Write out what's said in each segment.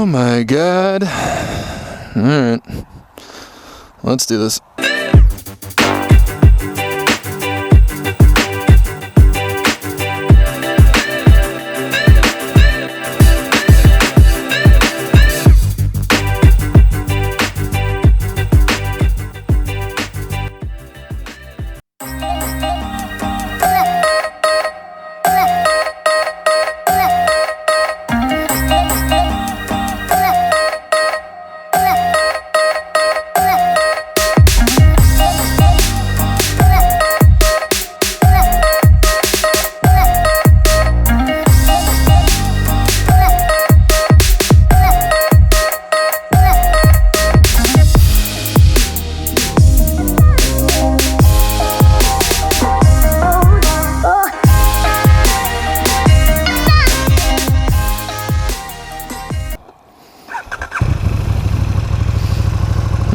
Oh my God. All right, let's do this.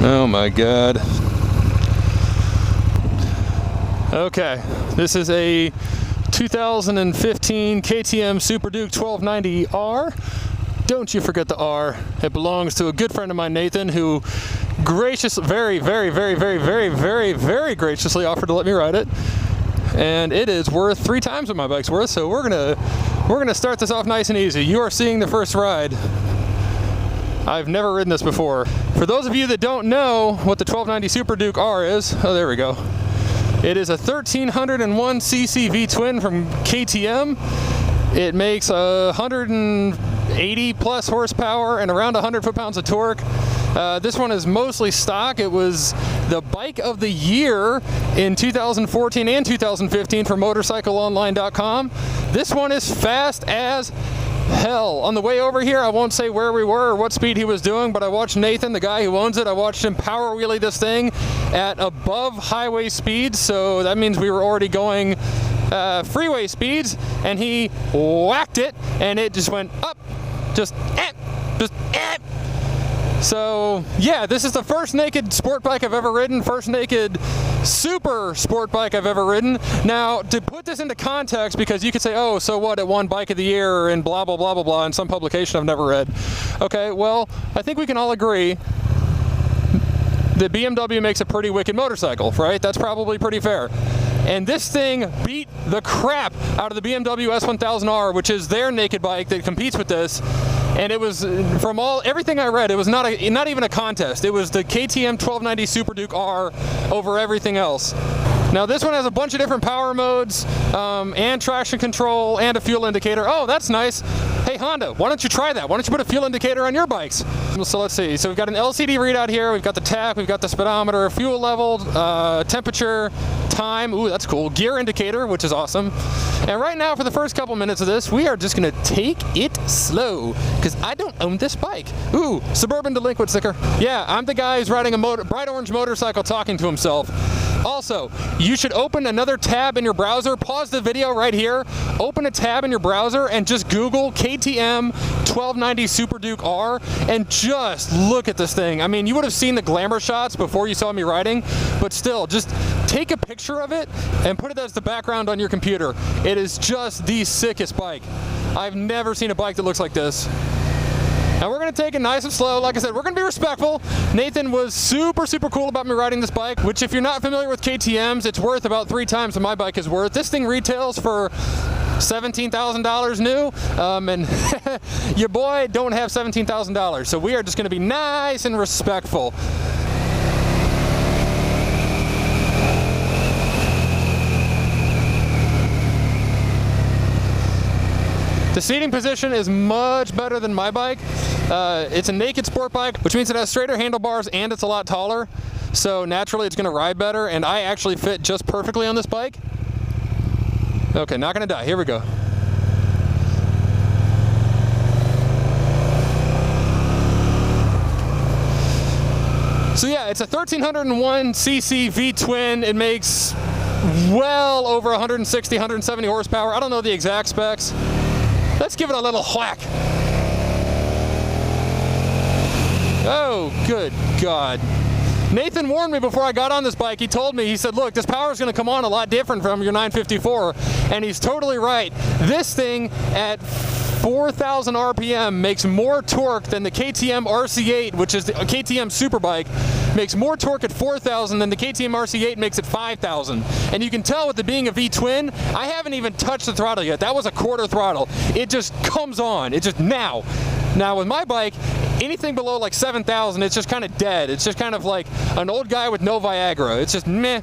Oh my God. Okay, this is a 2015 KTM Super Duke 1290R. Don't you forget the R. It belongs to a good friend of mine, Nathan, who very graciously offered to let me ride it. And it is worth 3 times what my bike's worth, so we're gonna start this off nice and easy. You are seeing the first ride. I've never ridden this before. For those of you that don't know what the 1290 Super Duke R is, oh, there we go. It is a 1301cc V-twin from KTM. It makes 180 plus horsepower and around 100 foot-pounds of torque. This one is mostly stock. It was the bike of the year in 2014 and 2015 for motorcycleonline.com. This one is fast as hell. On the way over here, I won't say where we were or what speed he was doing, but I watched Nathan, the guy who owns it, I watched him power wheelie this thing at above highway speeds, so that means we were already going freeway speeds, and he whacked it, and it just went up, just. So yeah, this is the first naked sport bike I've ever ridden, first naked super sport bike I've ever ridden. Now, to put this into context, because you could say, oh, so what, it won bike of the year and blah, blah, blah, blah, blah, in some publication I've never read. Okay, well, I think we can all agree that BMW makes a pretty wicked motorcycle, right? That's probably pretty fair. And this thing beat the crap out of the BMW S1000R, which is their naked bike that competes with this. And it was, from everything I read, it was not even a contest. It was the KTM 1290 Super Duke R over everything else. Now this one has a bunch of different power modes, and traction control, and a fuel indicator. Oh, that's nice. Hey Honda, why don't you try that? Why don't you put a fuel indicator on your bikes? So let's see. So we've got an LCD readout here. We've got the tach, we've got the speedometer, fuel level, temperature, time. Ooh, that's cool. Gear indicator, which is awesome. And right now, for the first couple minutes of this, we are just gonna take it slow, because I don't own this bike. Ooh, Suburban Delinquent sticker. Yeah, I'm the guy who's riding a bright orange motorcycle talking to himself. Also, you should open another tab in your browser, pause the video right here, open a tab in your browser and just Google KTM 1290 Super Duke R and just look at this thing. I mean, you would have seen the glamour shots before you saw me riding, but still, just take a picture of it and put it as the background on your computer. It is just the sickest bike. I've never seen a bike that looks like this. Now we're gonna take it nice and slow. Like I said, we're gonna be respectful. Nathan was super cool about me riding this bike, which if you're not familiar with KTMs, it's worth about 3 times what my bike is worth. This thing retails for $17,000 new, and your boy don't have $17,000. So we are just gonna be nice and respectful. The seating position is much better than my bike. It's a naked sport bike, which means it has straighter handlebars and it's a lot taller. So naturally it's gonna ride better, and I actually fit just perfectly on this bike. Okay, not gonna die, here we go. So yeah, it's a 1301cc V-twin. It makes well over 160, 170 horsepower. I don't know the exact specs. Let's give it a little whack. Oh, good God. Nathan warned me before I got on this bike. He told me, he said, look, this power is going to come on a lot different from your 954. And he's totally right. This thing at 4,000 RPM makes more torque than the KTM RC8, which is the KTM Super Bike, makes more torque at 4,000 than the KTM RC8 makes at 5,000. And you can tell with it being a V-twin, I haven't even touched the throttle yet. That was a quarter throttle. It just comes on. It just now. Now with my bike, anything below like 7,000, it's just kind of dead. It's just kind of like an old guy with no Viagra. It's just meh.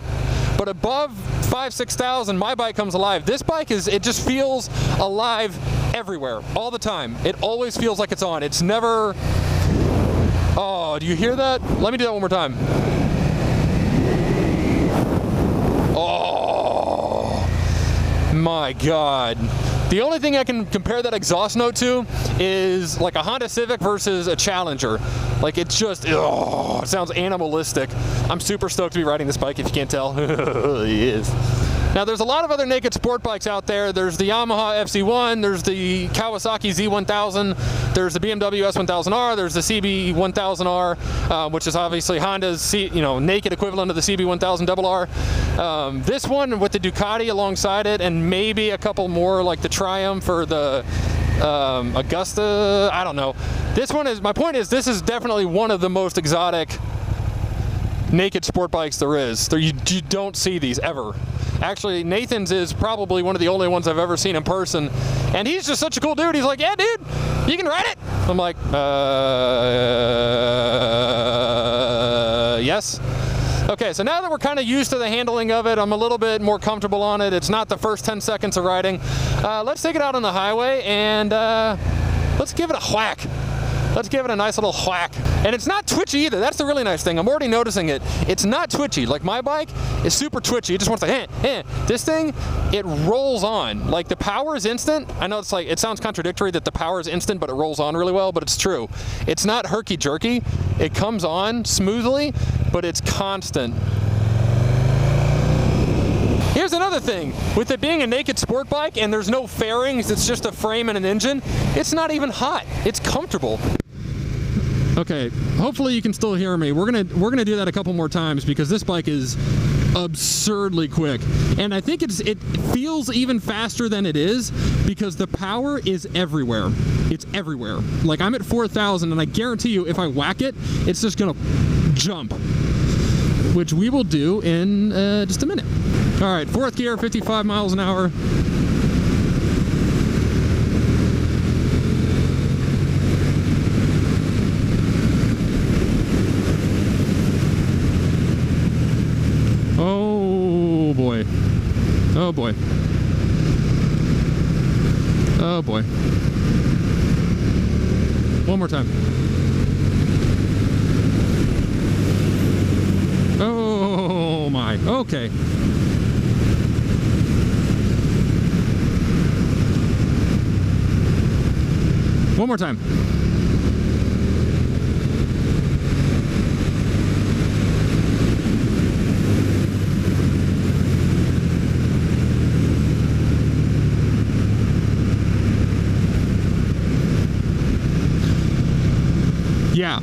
But above 5,000-6,000, my bike comes alive. This bike it just feels alive everywhere, all the time. It always feels like it's on. It's never, oh, do you hear that? Let me do that one more time. Oh, my God. The only thing I can compare that exhaust note to is like a Honda Civic versus a Challenger. Like it just, oh, it sounds animalistic. I'm super stoked to be riding this bike if you can't tell. He is. Now there's a lot of other naked sport bikes out there. There's the Yamaha FC1, there's the Kawasaki Z1000, there's the BMW S1000R, there's the CB1000R, which is obviously Honda's naked equivalent of the CB1000RR. This one with the Ducati alongside it, and maybe a couple more like the Triumph or the Augusta, I don't know. This one is, my point is, this is definitely one of the most exotic naked sport bikes there is. You don't see these ever. Actually, Nathan's is probably one of the only ones I've ever seen in person, and he's just such a cool dude. He's like, yeah, dude, you can ride it. I'm like, yes. Okay, so now that we're kind of used to the handling of it, I'm a little bit more comfortable on it. It's not the first 10 seconds of riding. Let's take it out on the highway and let's give it a whack. Let's give it a nice little whack. And it's not twitchy either. That's the really nice thing. I'm already noticing it. It's not twitchy. Like my bike is super twitchy. It just wants to, This thing, it rolls on. Like the power is instant. I know it's like, it sounds contradictory that the power is instant, but it rolls on really well, but it's true. It's not herky-jerky. It comes on smoothly, but it's constant. Here's another thing, with it being a naked sport bike and there's no fairings, it's just a frame and an engine, it's not even hot. It's comfortable. Okay, hopefully you can still hear me. We're gonna do that a couple more times because this bike is absurdly quick. And I think it feels even faster than it is because the power is everywhere. It's everywhere. Like I'm at 4,000 and I guarantee you if I whack it, it's just gonna jump. Which we will do in just a minute. All right, fourth gear, 55 miles an hour. Oh boy. Oh boy. Oh boy. One more time. Oh my, okay. One more time. Yeah,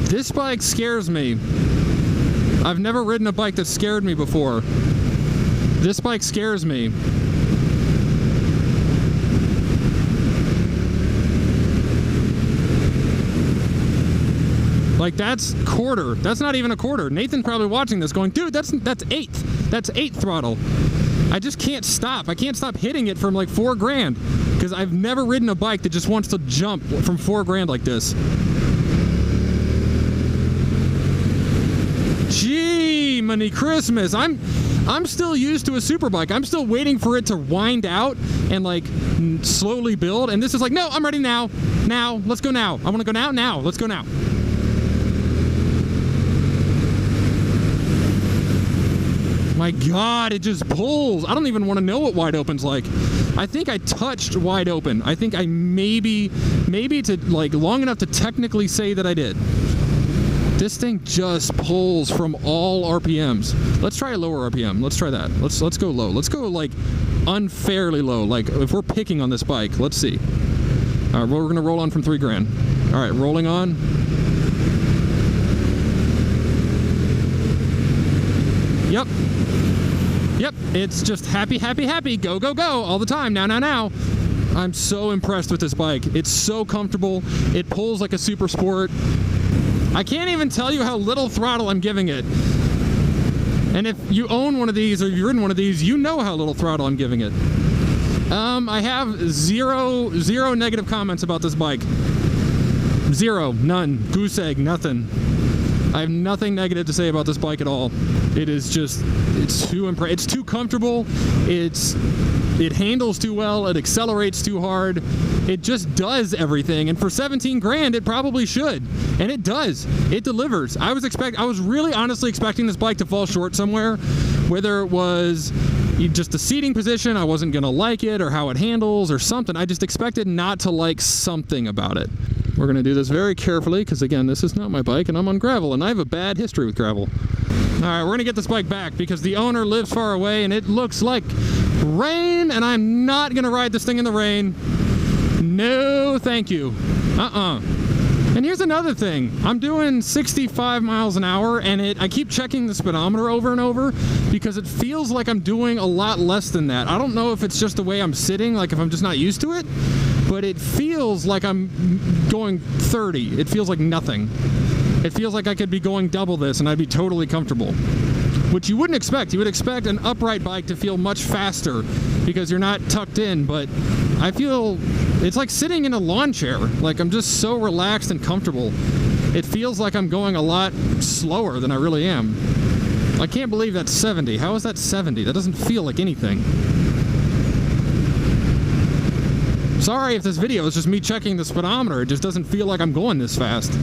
this bike scares me. I've never ridden a bike that scared me before. This bike scares me. Like that's quarter. That's not even a quarter. Nathan's probably watching this going, dude, that's eighth. That's eighth throttle. I just can't stop. I can't stop hitting it from like $4 grand because I've never ridden a bike that just wants to jump from $4 grand like this. Gee, many Christmas. I'm still used to a super bike. I'm still waiting for it to wind out and like slowly build. And this is like, no, I'm ready now. Now, let's go now. I want to go now. Now, let's go now. My God, it just pulls. I don't even want to know what wide open's like. I think I touched wide open. I think I maybe to like long enough to technically say that I did. This thing just pulls from all RPMs. Let's try a lower RPM. Let's try that. Let's go low. Let's go like unfairly low. Like if we're picking on this bike, let's see. All right, we're gonna roll on from $3 grand. All right, rolling on. Yep. Yep, it's just happy, happy, happy, go, go, go, all the time, now, now, now. I'm so impressed with this bike. It's so comfortable. It pulls like a super sport. I can't even tell you how little throttle I'm giving it. And if you own one of these or you've ridden one of these, you know how little throttle I'm giving it. I have zero negative comments about this bike. Zero, none, goose egg, nothing. I have nothing negative to say about this bike at all. It is just, it's too comfortable. It handles too well. It accelerates too hard. It just does everything. And for 17 grand, it probably should. And it does. It delivers. I was really honestly expecting this bike to fall short somewhere, whether it was just the seating position, I wasn't gonna like it, or how it handles or something. I just expected not to like something about it. We're gonna do this very carefully because again, this is not my bike and I'm on gravel and I have a bad history with gravel. All right, we're gonna get this bike back because the owner lives far away and it looks like rain and I'm not gonna ride this thing in the rain. No, thank you. And here's another thing. I'm doing 65 miles an hour and I keep checking the speedometer over and over because it feels like I'm doing a lot less than that. I don't know if it's just the way I'm sitting, like if I'm just not used to it, but it feels like I'm going 30. It feels like nothing. It feels like I could be going double this and I'd be totally comfortable. Which you wouldn't expect. You would expect an upright bike to feel much faster because you're not tucked in, but I feel it's like sitting in a lawn chair. Like I'm just so relaxed and comfortable. It feels like I'm going a lot slower than I really am. I can't believe that's 70. How is that 70? That doesn't feel like anything. Sorry if this video is just me checking the speedometer. It just doesn't feel like I'm going this fast.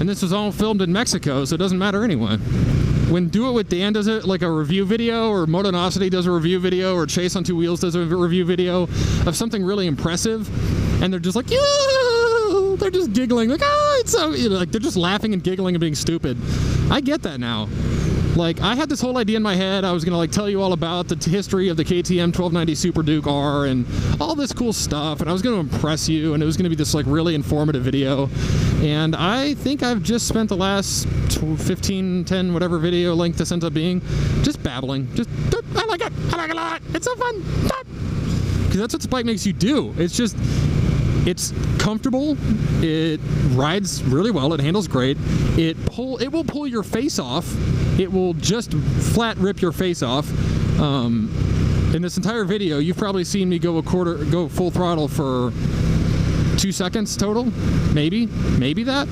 And this was all filmed in Mexico, so it doesn't matter anyway. When Do It With Dan does it, like a review video, or Motonosity does a review video, or Chase on Two Wheels does a review video of something really impressive, and they're just like, yeah! They're just giggling, like, oh, it's so, you know, like they're just laughing and giggling and being stupid. I get that now. Like, I had this whole idea in my head. I was gonna like tell you all about the history of the KTM 1290 Super Duke R and all this cool stuff, and I was gonna impress you, and it was gonna be this like really informative video. And I think I've just spent the last 15, 10, whatever video length this ends up being, just babbling. Just, I like it a lot. It's so fun. Because that's what this bike makes you do. It's just, it's comfortable, it rides really well, it handles great, it will pull your face off, it will just flat rip your face off. In this entire video, you've probably seen me go full throttle for 2 seconds total, maybe that.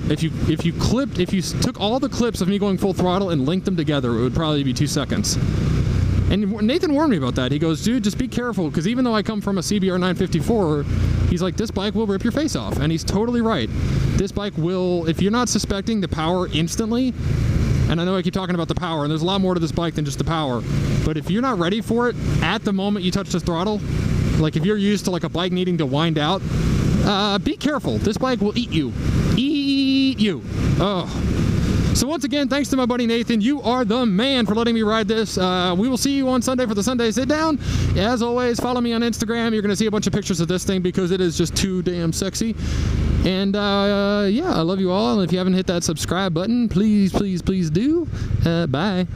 If you took all the clips of me going full throttle and linked them together, it would probably be 2 seconds. And Nathan warned me about that. He goes, dude, just be careful, because even though I come from a CBR 954, he's like, this bike will rip your face off. And he's totally right. This bike will, if you're not suspecting the power instantly, and I know I keep talking about the power, and there's a lot more to this bike than just the power, but if you're not ready for it at the moment you touch the throttle, like if you're used to like a bike needing to wind out, be careful. This bike will eat you. Eat you. Oh. So once again, thanks to my buddy Nathan. You are the man for letting me ride this. We will see you on Sunday for the Sunday Sit Down. As always, follow me on Instagram. You're going to see a bunch of pictures of this thing because it is just too damn sexy. And yeah, I love you all. And if you haven't hit that subscribe button, please, please, please do. Bye.